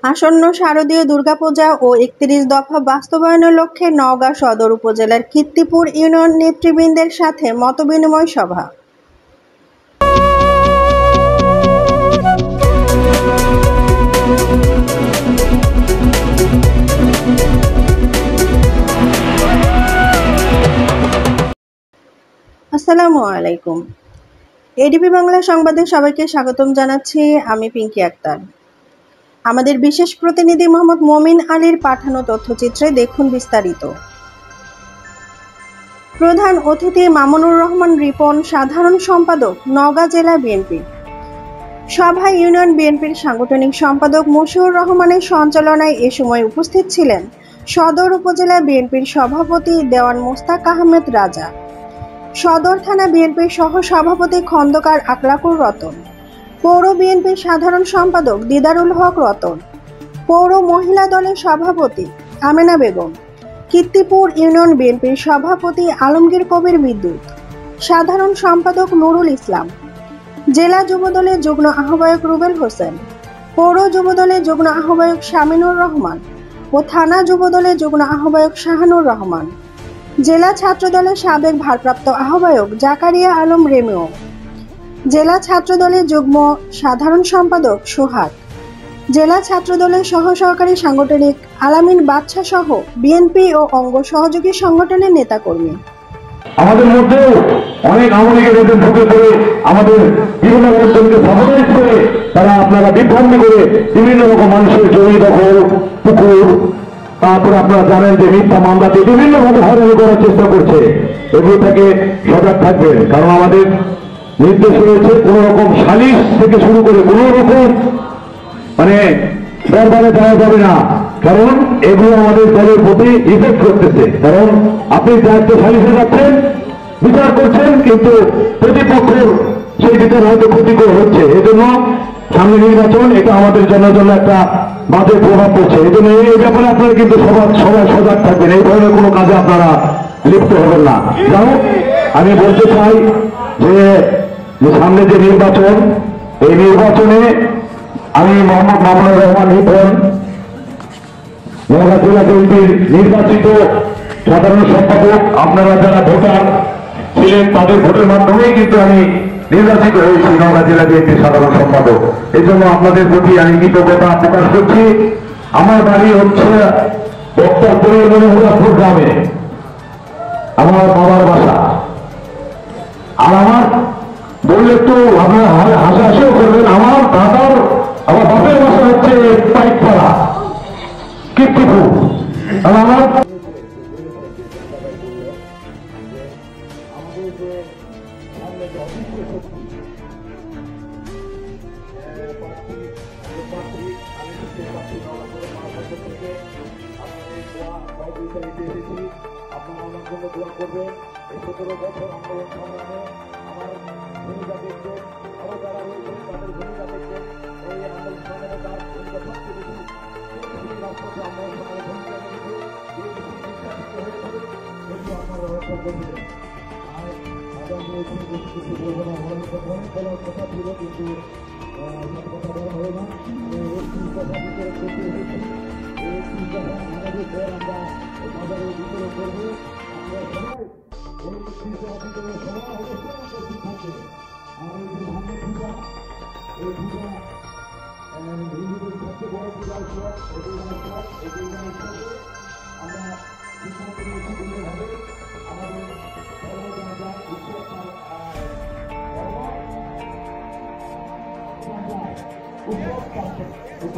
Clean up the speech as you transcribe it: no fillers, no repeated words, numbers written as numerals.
আসন্ন শারদীয় দুর্গাপূজা ও ৩১ দফা বাস্তবায়নের লক্ষ্যে নওগাঁ সদর উপজেলার কীর্তিপুর ইউনিয়ন নেতৃবৃন্দের সাথে মতবিনিময় সভা। আসসালামু আলাইকুম। এডিপি বাংলা সংবাদে সবাইকে স্বাগতম জানাচ্ছি। আমি পিঙ্কি আক্তার। আমাদের বিশেষ প্রতিনিধি মোহাম্মদ মমিন আলীর পাঠানো তথ্যচিত্রে দেখুন বিস্তারিত। প্রধান অতিথি মামুনুর রহমান রিপন, সাধারণ সম্পাদক নওগাঁ জেলা বিএনপি। সভায় ইউনিয়ন বিএনপির সাংগঠনিক সম্পাদক মশিউর রহমানের সঞ্চালনায় এ সময় উপস্থিত ছিলেন সদর উপজেলা বিএনপির সভাপতি দেওয়ান মোস্তাক আহমেদ রাজা, সদর থানা বিএনপির সহ সভাপতি খন্দকার আকলাকুর রতন, পৌর বিএনপির সাধারণ সম্পাদক দিদারুল হক রতন, পৌর মহিলা দলের সভাপতি আমেনা বেগম, কীর্তিপুর ইউনিয়ন বিএনপির সভাপতি আলমগীর কবির বিদ্যুৎ, সাধারণ সম্পাদক নুরুল ইসলাম, জেলা যুবদলের যুগ্ম আহ্বায়ক রুবেল হোসেন, পৌর যুবদলের যুগ্ম আহ্বায়ক শামিনুর রহমান ও থানা যুবদলের যুগ্ম আহ্বায়ক শাহানুর রহমান, জেলা ছাত্রদলের সাবেক ভারপ্রাপ্ত আহ্বায়ক জাকারিয়া আলম রেমিও, জেলা ছাত্রদলের যুগ্ম সাধারণ সম্পাদক সোহাগ, জেলা ছাত্রদলের সহ সহকারী সাংগঠনিক আলামিন বাদশা সহ বিএনপি ও অঙ্গ সহযোগী সংগঠনের নেতাকর্মী। আমাদের মধ্যে অনেক আওয়ামী লীগের ঢুকে পড়ে আমাদের বিভিন্ন অনুষ্ঠানকে সাবধান করে তারা আপনারা বিভ্রান্তি করে বিভিন্ন রকম মানুষের জমি দখল, পুকুর, তারপরে আপনারা জানেন যে মিথ্যা মামলাতে বিভিন্ন ভাবে হয়রানি করার চেষ্টা করছে। এগুলো থেকে সজাগ থাকবেন, কারণ আমাদের নির্দেশ রয়েছে কোন রকম সালিশ থেকে শুরু করে কোন রকম দরবারে যাওয়া যাবে না, কারণ এগুলো আমাদের দলের প্রতি ইফেক্ট করতেছে। কারণ আপনি দায়িত্ব সালিশে যাচ্ছেন, বিচার করছেন, কিন্তু প্রতিপক্ষের সেই বিচার হয়তো ক্ষতিকর হচ্ছে। এজন্য সামনে নির্বাচন, এটা আমাদের জন্য একটা বাজে প্রভাব পড়ছে। এই জন্য এই ব্যাপারে আপনারা কিন্তু সবাই সজাগ থাকবেন, এই ধরনের কোনো কাজে আপনারা লিপ্ত হবেন না। যাই হোক, আমি বলতে চাই যে সামনে যে নির্বাচন, এই নির্বাচনে আমি মোহাম্মদ মামুনুর রহমান রিপন, নওগাঁ জেলা বিএনপির নির্বাচিত সাধারণ সম্পাদক, আপনারা যারা ভোটার ছিলেন তাদের ভোটের মাধ্যমেই কিন্তু আমি নির্বাচিত হয়েছি নওগাঁ জেলা বিএনপির সাধারণ সম্পাদক। এই জন্য আপনাদের প্রতি আমি কৃতজ্ঞতা প্রকাশ করছি। আমার বাড়ি হচ্ছে বক্তারপুরের মনোহরাপুর গ্রামে, আমার বাবার বাসা। আর আমার বললে একটু আপনারা হাসাহাসিও করবেন, আমার বাপের বাসা হচ্ছে পাইকপাড়া, কীর্তিপুর। আর আমার আপনারা আমার জন্য দোয়া করবেন। এই 17 বছর আন্দোলন সংগ্রামে আমার ভূমিকা দেখবেন, আরো যারা রয়েছেন তাদের ভূমিকা দেখবেন। এই আন্দোলন সংগ্রামে তার ভূমিকা সবচেয়ে বেশি রাজপথে আন্দোলন সংগ্রামে ভূমিকা রেখেছে, নির্যাতিত হয়েছে, সেগুলো আপনারা রক্ষা করবেন। আর আগামী কিছু বলবো না, অনেক বলার কথা ছিল, কিন্তু সব কথা বলা হয় না। এই কথা বিচার করতে এসেছি, এই কথা আমাদের পর আমরা বাজারে বিতরণ করবো। আমরা সবাই এই কৃষি অধিকারের সভা অবশ্যই উপস্থিত থাকবে। আর এই যে ধানের পূজা, এই পূজা হিন্দুদের সবচেয়ে বড় পূজা উৎসব, এটাই উৎসব, এটাই উৎসবে আমরা সিদ্ধান্ত নিয়েছি বিভিন্নভাবে আমাদের ধর্মযাত্রা উৎসব আপনারা হিন্দুদের সহযোগিতা